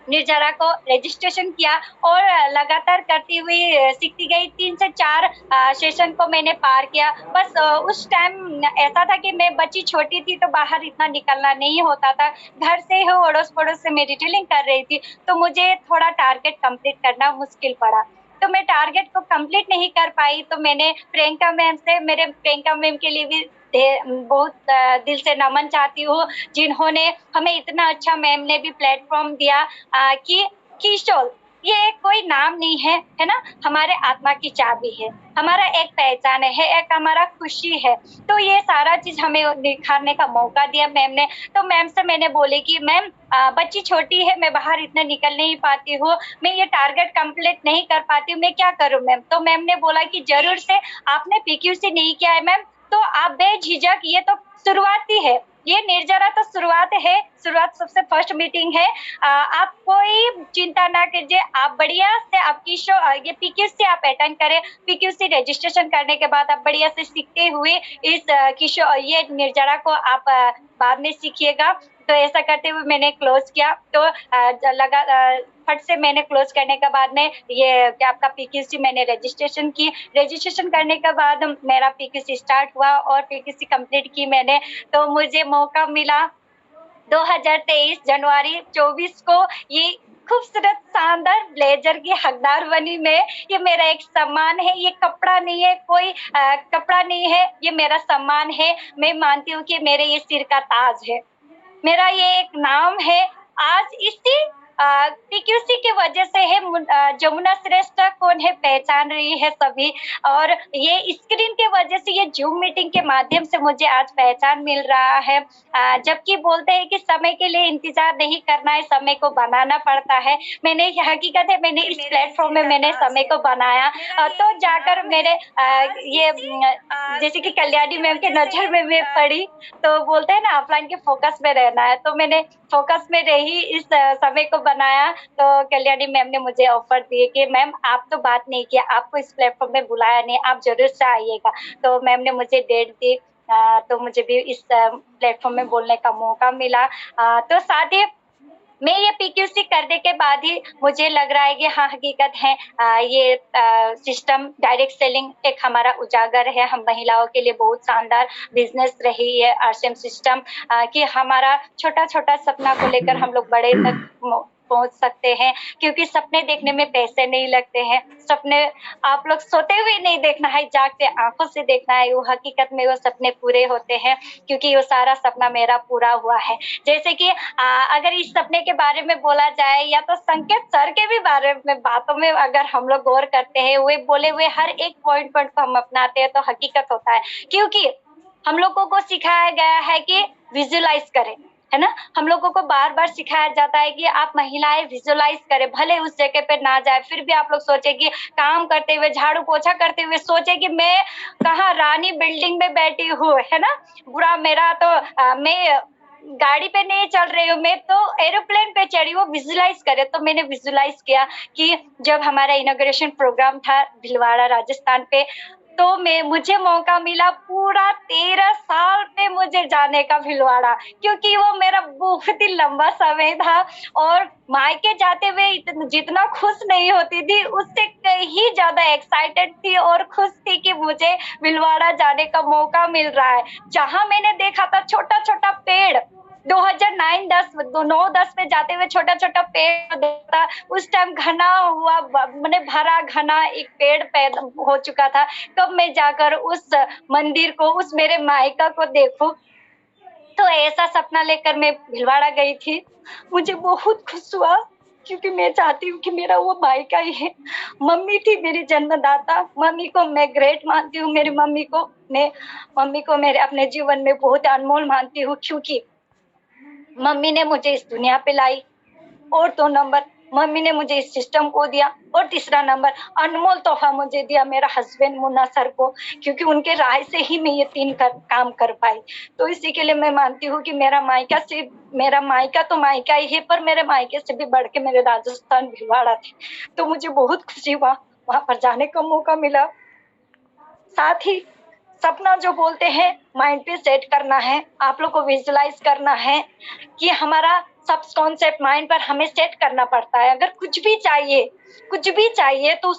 निर्जरा को रजिस्ट्रेशन किया और लगातार करती हुई सीखती गई। 3 से 4 सेशन को मैंने पार किया। बस उस टाइम ऐसा था कि मैं बच्ची छोटी थी तो बाहर इतना निकलना नहीं होता था। घर से ही अड़ोस-पड़ोस से मैं डिटेलिंग कर रही थी, तो मुझे थोड़ा टारगेट कंप्लीट करना मुश्किल पड़ा। तो मैं टारगेट को कंप्लीट नहीं कर पाई, तो मैंने प्रियंका मैम से, मेरे प्रियंका मैम के लिए भी बहुत दिल से नमन चाहती हूँ, जिन्होंने हमें इतना अच्छा, मैम ने भी प्लेटफ़ॉर्म दिया कि किशोर ये कोई नाम नहीं है, है ना? हमारे आत्मा की चाबी है, हमारा एक पहचान है, एक हमारा खुशी है। तो ये सारा चीज़ हमें निखारने का मौका दिया मैम ने। तो मैम से मैंने बोली कि मैम बच्ची छोटी है, मैं बाहर इतना निकल नहीं पाती हूँ, मैं ये टारगेट कंप्लीट नहीं कर पाती हूँ, मैं क्या करूँ मैम? तो मैम ने बोला कि ज़रूर से आपने पीक्यूसी नहीं किया है मैम, तो आप बेझिझक, ये तो शुरुआत ही है, ये निर्जरा तो शुरुआत है, शुरुआत सबसे फर्स्ट मीटिंग है। आप कोई चिंता ना कीजिए, आप बढ़िया से आपकी ये पीक्यूसी आप अटेंड करें, पीक्यूसी रजिस्ट्रेशन करने के बाद आप बढ़िया से सीखते हुए इस ये निर्जरा को आप बाद में सीखिएगा। तो ऐसा करते हुए मैंने क्लोज किया। तो फट से मैंने क्लोज करने के बाद में ये क्या आपका पीक्यूसी मैंने रजिस्ट्रेशन की। रजिस्ट्रेशन करने के बाद मेरा पीक्यूसी स्टार्ट हुआ और पीक्यूसी कंप्लीट की मैंने। तो मुझे मौका मिला 2023 जनवरी 24 को ये खूबसूरत शानदार ब्लेजर की हकदार बनी मैं। ये मेरा एक सम्मान है, ये कपड़ा नहीं है, कोई कपड़ा नहीं है, ये मेरा सम्मान है। मैं मानती हूँ कि मेरे ये सिर का ताज है, मेरा ये एक नाम है। आज इसी पीक्यूसी की वजह से है जमुना श्रेष्ठ कौन है पहचान रही है सभी, और ये स्क्रीन के वजह से, ये जूम मीटिंग के माध्यम से मुझे आज पहचान मिल रहा है। जबकि बोलते हैं कि समय के लिए इंतजार नहीं करना है, समय को बनाना पड़ता है। मैंने हकीकत है, मैंने इस प्लेटफॉर्म में मैंने समय को बनाया, तो जाकर मेरे जैसे कि कल्याणी मैम के नजर में मैं पड़ी। तो बोलते हैं ना, ऑफलाइन के फोकस में रहना है, तो मैंने फोकस में रही, इस समय को बनाया। तो कल्याणी मैम ने मुझे ऑफर दिए कि मैम आप तो बात नहीं किया, आपको इस प्लेटफॉर्म में बुलाया नहीं, आप जरूर से आइएगा। तो मैम ने मुझे डेट दी, तो मुझे भी इस प्लेटफॉर्म में बोलने का मौका मिला। तो साथ ही मैं ये पीक्यूसी करने के बाद ही मुझे लग रहा है कि हाँ, हकीकत है, ये सिस्टम डायरेक्ट सेलिंग एक हमारा उजागर है। हम महिलाओं के लिए बहुत शानदार बिजनेस रही है आरसीएम सिस्टम, कि हमारा छोटा-छोटा सपना को लेकर हम लोग बड़े तक पहुँच सकते हैं, क्योंकि सपने देखने में पैसे नहीं लगते हैं। सपने आप लोग सोते हुए नहीं देखना है, जागते आँखों से देखना है, वो हकीकत में वो सपने पूरे होते हैं, क्योंकि वो सारा सपना मेरा पूरा हुआ है। जैसे कि अगर इस सपने के बारे में बोला जाए, या तो संकेत सर के भी बारे में बातों में अगर हम लोग गौर करते हैं, वे बोले हुए हर एक पॉइंट को हम अपनाते हैं, तो हकीकत होता है। क्योंकि हम लोगों को सिखाया गया है कि विजुअलाइज करें, है ना? हम लोगों को बार-बार सिखाया जाता है कि आप महिलाएं विजुअलाइज करें, भले उस जगह पे ना जाए, फिर भी आप लोग सोचे कि काम करते हुए, झाड़ू पोछा करते हुए सोचे कि मैं कहाँ रानी बिल्डिंग में बैठी हूँ, है ना? बुरा मेरा तो मैं गाड़ी पे नहीं चल रही हूँ, मैं तो एरोप्लेन पे चढ़ी हूँ, विजुअलाइज करें। तो मैंने विजुअलाइज किया कि जब हमारा इनॉग्रेशन प्रोग्राम था भीलवाड़ा राजस्थान पे, तो मुझे मौका मिला पूरा 13 साल पे मुझे जाने का भीलवाड़ा, क्योंकि वो मेरा बहुत ही लंबा समय था। और मायके जाते हुए जितना खुश नहीं होती थी, उससे कहीं ज्यादा एक्साइटेड थी और खुश थी कि मुझे भीलवाड़ा जाने का मौका मिल रहा है। जहाँ मैंने देखा था छोटा-छोटा पेड़, 2009-10 में जाते हुए छोटा-छोटा पेड़ देखा, उस टाइम घना हुआ माने भरा घना एक पेड़ पैदा हो चुका था। तब मैं जाकर उस मंदिर को, उस मेरे मायका को देखूं, तो ऐसा सपना लेकर मैं भीलवाड़ा गई थी। मुझे बहुत खुश हुआ, क्योंकि मैं चाहती हूँ कि मेरा वो मायका ही है। मम्मी थी मेरी जन्मदाता, मम्मी को मैं ग्रेट मानती हूँ। मेरी मम्मी को मेरे अपने जीवन में बहुत अनमोल मानती हूँ, क्योंकि मम्मी ने मुझे इस दुनिया पे लाई। और 2 नंबर, मम्मी ने मुझे इस सिस्टम को दिया। और तीसरा नंबर अनमोल तोहफा मुझे दिया मेरा हस्बैंड मुन्ना सर को, क्योंकि उनके राय से ही मैं ये 3 काम कर पाई। तो इसी के लिए मैं मानती हूँ कि मेरा मायका तो मायका ही है, पर मेरे मायके से भी बढ़ के मेरे राजस्थान भिलवाड़ा थे। तो मुझे बहुत खुशी हुआ वहां पर जाने का मौका मिला। साथ ही सपना जो बोलते हैं माइंड पे सेट करना है, आप लोग को विजुलाइज करना है कि हमारा सब कॉन्सेप्ट माइंड पर हमें सेट करना पड़ता है। अगर कुछ भी चाहिए तो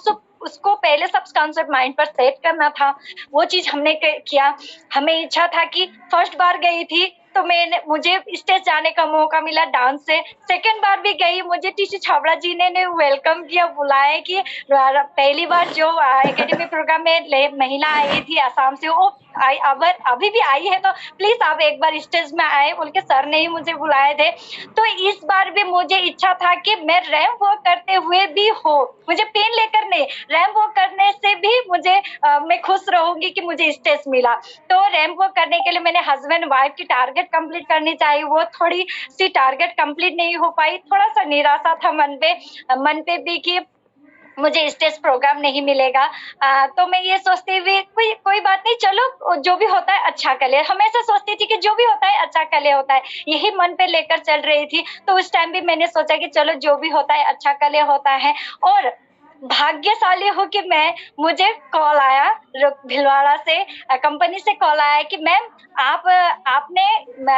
उसको पहले सब कॉन्सेप्ट माइंड पर सेट करना था। वो चीज हमने किया। हमें इच्छा था कि फर्स्ट बार गई थी तो मुझे स्टेज जाने का मौका मिला डांस से। सेकंड बार भी गई, मुझे टीसी छाबड़ा जी ने वेलकम किया, बुलाया कि पहली बार जो एकेडमी प्रोग्राम में महिला आई थी आसाम से, वो अभी भी आई है तो प्लीज आप एक बार स्टेज में आए बोल के सर ने ही मुझे बुलाए थे। तो इस बार भी मुझे इच्छा था कि मैं रैंप वॉक करते हुए भी हो, मुझे पेन लेकर नहीं, रैंप वॉक करने से भी मैं खुश रहूंगी कि मुझे स्टेज मिला। तो रैंप वॉक करने के लिए मैंने हस्बैंड वाइफ की टारगेट कंप्लीट करनी चाहिए, वो थोड़ी सी टारगेट कंप्लीट नहीं हो पाई। थोड़ा सा निराशा था मन पे भी कि मुझे स्टेज प्रोग्राम नहीं मिलेगा। तो मैं ये सोचती हुई कोई बात नहीं, चलो जो भी होता है अच्छा कले, हमेशा सोचती थी कि जो भी होता है अच्छा कले होता है, यही मन पे लेकर चल रही थी। तो उस टाइम भी मैंने सोचा कि चलो जो भी होता है अच्छा कले होता है। और भाग्यशाली हूँ कि मुझे कॉल आया भिलवाड़ा से, कंपनी से कॉल आया कि मैम आपने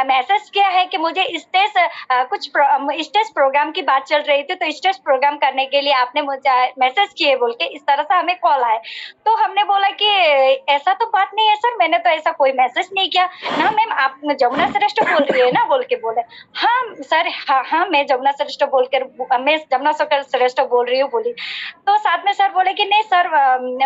मैसेज किया है कि मुझे स्टेज प्रोग्राम की बात चल रही थी, तो स्टेज प्रोग्राम करने के लिए आपने मुझे मैसेज किए बोल के इस तरह से हमें कॉल आए। तो हमने बोला कि ऐसा तो बात नहीं है सर, मैंने तो ऐसा कोई मैसेज नहीं किया ना। मैम आप जमुना श्रेष्ठ बोल रही है ना बोल के बोले। हाँ सर, हाँ मैं जमुना श्रेष्ठ बोल रही हूँ बोली। तो साथ में सर बोले कि नहीं सर,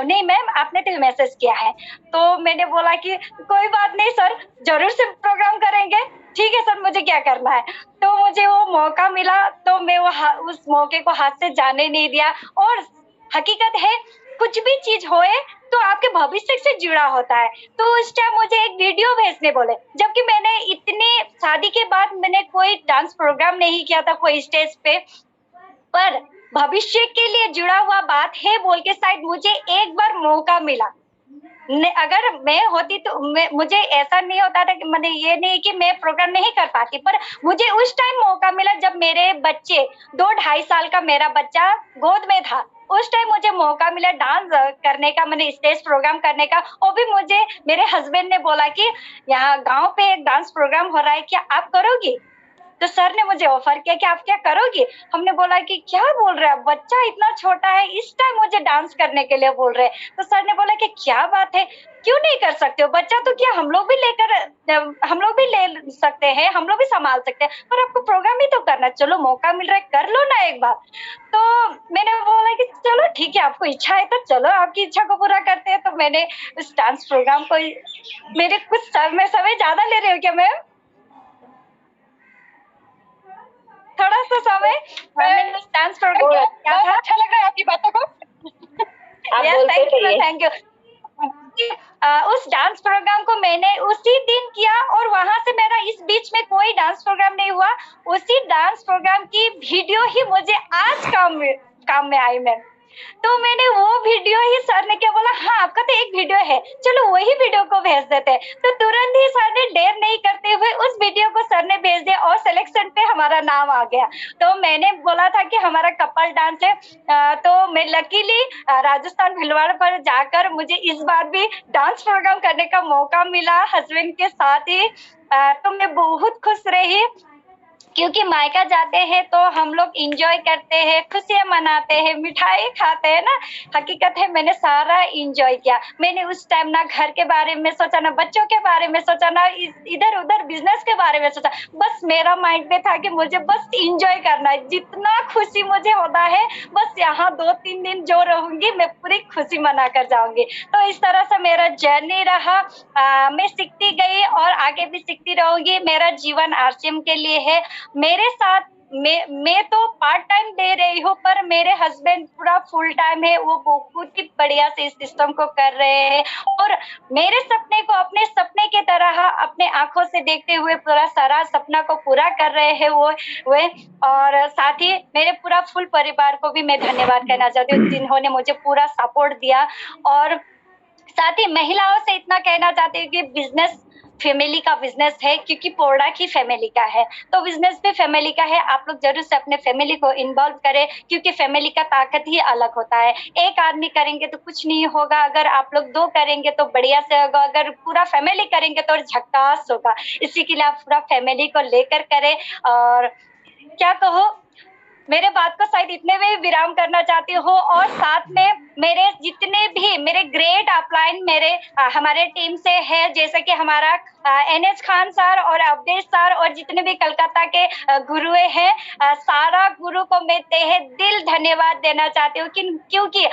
नहीं मैम आपने तो मैसेज किया है। तो मैंने बोला कि कोई बात नहीं सर, जरूर से प्रोग्राम करेंगे, ठीक है सर, मुझे क्या करना है। तो मुझे वो मौका मिला तो मैं उस मौके को हाथ से जाने नहीं दिया। और हकीकत है कुछ भी चीज होए तो आपके भविष्य से जुड़ा होता है। तो उस टाइम मुझे एक वीडियो भेजने बोले, जबकि मैंने इतनी शादी के बाद मैंने कोई डांस प्रोग्राम नहीं किया था कोई स्टेज पे, पर भविष्य के लिए जुड़ा हुआ बात है बोल के शायद मुझे एक बार मौका मिला। अगर मैं होती तो मुझे ऐसा नहीं होता था कि मैंने ये नहीं कि मैं प्रोग्राम नहीं कर पाती, पर मुझे उस टाइम मौका मिला जब मेरे बच्चे 2-2.5 साल का मेरा बच्चा गोद में था। उस टाइम मुझे मौका मिला डांस करने का, मैंने स्टेज प्रोग्राम करने का। वो भी मुझे मेरे हस्बैंड ने बोला कि यहाँ गांव पे एक डांस प्रोग्राम हो रहा है, क्या आप करोगी? तो सर ने मुझे ऑफर किया कि आप क्या करोगे। हमने बोला कि क्या बोल रहे हैं, बच्चा इतना छोटा है, इस टाइम मुझे डांस करने के लिए बोल रहे हैं। तो सर ने बोला कि क्या बात है, क्यों नहीं कर सकते हो, बच्चा तो क्या हम लोग भी ले सकते हैं, हम लोग भी संभाल सकते हैं, पर आपको प्रोग्राम ही तो करना है, चलो मौका मिल रहा है कर लो ना एक बार। तो मैंने बोला कि चलो ठीक है, आपको इच्छा है तो चलो आपकी इच्छा को पूरा करते हैं। तो मैंने उस डांस प्रोग्राम को, मेरे कुछ समय ज्यादा ले रहे हो क्या मैम? थोड़ा सा समय मैंने डांस प्रोग्राम किया था। अच्छा लग रहा है आपकी बातों को। Thank you. उस डांस प्रोग्राम को मैंने उसी दिन किया और वहां से मेरा इस बीच में कोई डांस प्रोग्राम नहीं हुआ। उसी डांस प्रोग्राम की वीडियो ही मुझे आज काम में आई मैम। तो मैंने वो वीडियो ही, सर ने क्या बोला, हाँ आपका तो एक वीडियो है, चलो वही वीडियो को भेज देते हैं। तो तुरंत ही सर ने देर नहीं करते हुए उस वीडियो को सर ने भेज दिया और सिलेक्शन पे हमारा नाम आ गया। तो मैंने बोला था कि हमारा कपल डांस है, तो मैं लकीली राजस्थान भिलवाड़ा पर जाकर मुझे इस बार भी डांस प्रोग्राम करने का मौका मिला हस्बैंड के साथ ही। तो मैं बहुत खुश रही, क्योंकि मायका जाते हैं तो हम लोग इंजॉय करते हैं, खुशियां मनाते हैं, मिठाई खाते हैं ना। हकीकत है मैंने सारा इंजॉय किया। मैंने उस टाइम ना घर के बारे में सोचा, ना बच्चों के बारे में सोचा, ना इधर उधर बिजनेस के बारे में सोचा। बस मेरा माइंड में था कि मुझे बस इंजॉय करना है, जितना खुशी मुझे होता है बस यहाँ 2-3 दिन जो रहूंगी मैं पूरी खुशी मना कर जाऊंगी। तो इस तरह से मेरा जर्नी रहा। मैं सीखती गई और आगे भी सीखती रहूंगी। मेरा जीवन आरसीएम के लिए है। मेरे साथ मैं तो पार्ट टाइम दे रही हूँ, पर मेरे हस्बैंड पूरा फुल टाइम है, वो बहुत ही बढ़िया से इस सिस्टम को कर रहे हैं और मेरे सपने को अपने सपने की तरह अपने आंखों से देखते हुए पूरा सारा सपना को पूरा कर रहे हैं वो और साथ ही मेरे पूरा फुल परिवार को भी मैं धन्यवाद कहना चाहती हूँ जिन्होंने मुझे पूरा सपोर्ट दिया और साथ ही महिलाओं से इतना कहना चाहती हूँ कि बिजनेस फैमिली का बिजनेस है क्योंकि पोर्डा की फैमिली का है, तो बिजनेस भी फैमिली का है। आप लोग जरूर से अपने फैमिली को इन्वॉल्व करें क्योंकि फैमिली का ताकत ही अलग होता है। एक आदमी करेंगे तो कुछ नहीं होगा, अगर आप लोग 2 करेंगे तो बढ़िया से होगा, अगर पूरा फैमिली करेंगे तो झक्कास होगा। इसी के लिए आप पूरा फैमिली को लेकर करें और क्या कहो, मेरे बात को शायद इतने में विराम करना चाहती हूँ और साथ में मेरे जितने भी मेरे ग्रेट अपलाइन मेरे हमारे टीम से है, जैसे कि हमारा NH खान सर और अवधेश सर और जितने भी कलकत्ता के गुरुए हैं, सारा गुरु को मैं तहे दिल धन्यवाद देना चाहती हूँ क्योंकि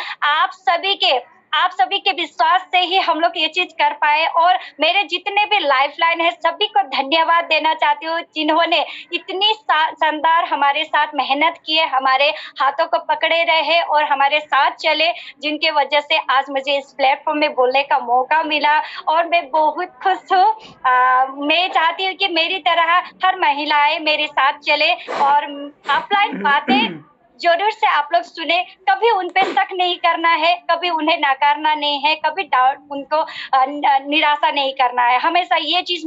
आप सभी के विश्वास से ही हम लोग ये चीज कर पाए और मेरे जितने भी लाइफलाइन है सभी को धन्यवाद देना चाहती हूँ जिन्होंने इतनी शानदार हमारे साथ मेहनत किए, हमारे हाथों को पकड़े रहे और हमारे साथ चले, जिनके वजह से आज मुझे इस प्लेटफॉर्म में बोलने का मौका मिला और मैं बहुत खुश हूँ। मैं चाहती हूँ कि मेरी तरह हर महिलाएं मेरे साथ चले और ऑफलाइन बातें जरूर से आप लोग सुने, कभी उन पे शक नहीं करना है, कभी उन्हें नकारना नहीं है, कभी डाउट उनको निराशा नहीं करना है। हमेशा ये चीज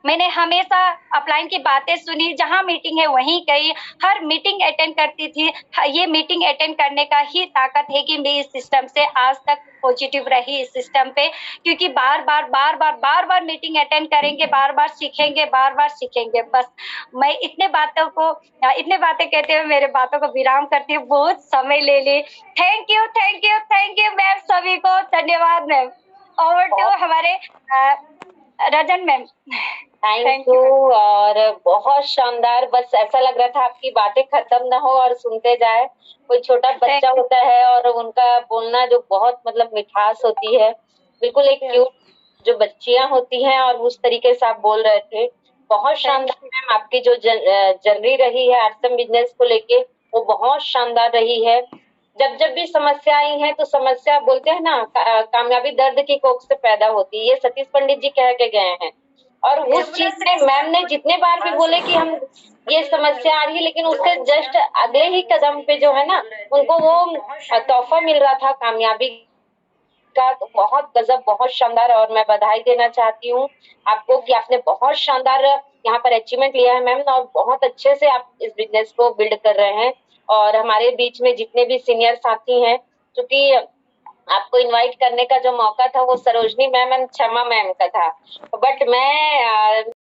मैंने हमेशा अपलाइन की बातें सुनी, जहां मीटिंग है वहीं गई, हर मीटिंग अटेंड करती थी। ये मीटिंग अटेंड करने का ही ताकत है कि मैं इस सिस्टम से आज तक पॉजिटिव रही इस सिस्टम पे, क्योंकि बार बार मीटिंग अटेंड करेंगे, बार बार सीखेंगे। बस मैं इतने बातें कहते हुए मेरे बातों को विराम करती हूँ, बहुत समय ले ली। थैंक यू मैम, सभी को धन्यवाद मैम। ओवर टू हमारे रजन मैम। Thank you. और बहुत शानदार, बस ऐसा लग रहा था आपकी बातें खत्म ना हो और सुनते जाए। कोई छोटा बच्चा होता है और उनका बोलना जो बहुत मतलब मिठास होती है, बिल्कुल एक क्यूट जो बच्चियां होती हैं और उस तरीके से आप बोल रहे थे। बहुत शानदार मैम, आपकी जो जर्नी रही है आरसम बिजनेस को लेके वो बहुत शानदार रही है। जब भी समस्या आई है तो समस्या बोलते हैं ना कामयाबी दर्द की कोख से पैदा होती है, ये सतीश पंडित जी कह के गए हैं। और उस चीज में मैम ने जितने बार भी बोले कि हम ये समस्या आ रही है, लेकिन उसके जस्ट अगले ही कदम पे जो है ना उनको वो तोहफा मिल रहा था कामयाबी का। तो बहुत गजब, बहुत शानदार, और मैं बधाई देना चाहती हूँ आपको कि आपने बहुत शानदार यहाँ पर अचीवमेंट लिया है मैम, और बहुत अच्छे से आप इस बिजनेस को बिल्ड कर रहे हैं। और हमारे बीच में जितने भी सीनियर साथी हैं, क्योंकि आपको इनवाइट करने का जो मौका था वो सरोजनी मैम एंड क्षमा मैम का था, बट मैं